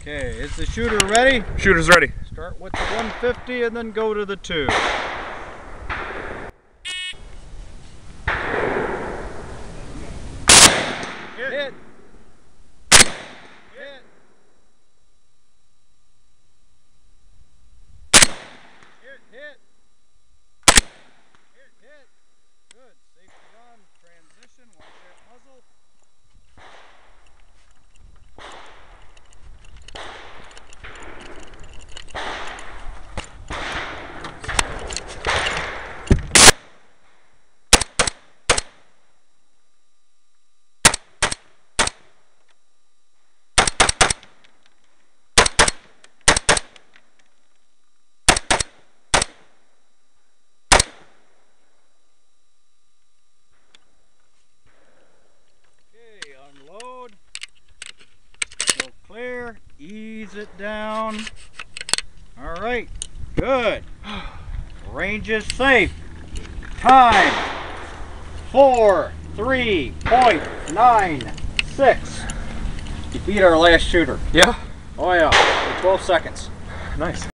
Okay, is the shooter ready? Shooter's ready. Start with the 150 and then go to the 2. Hit. Hit. Hit. Hit. Hit. Hit. Hit. Good. Safety on. Transition. Watch that muzzle. Unload, go clear, ease it down. All right, good. Range is safe. Time 4:3.96. You beat our last shooter. Yeah? Oh yeah, 12 seconds. Nice.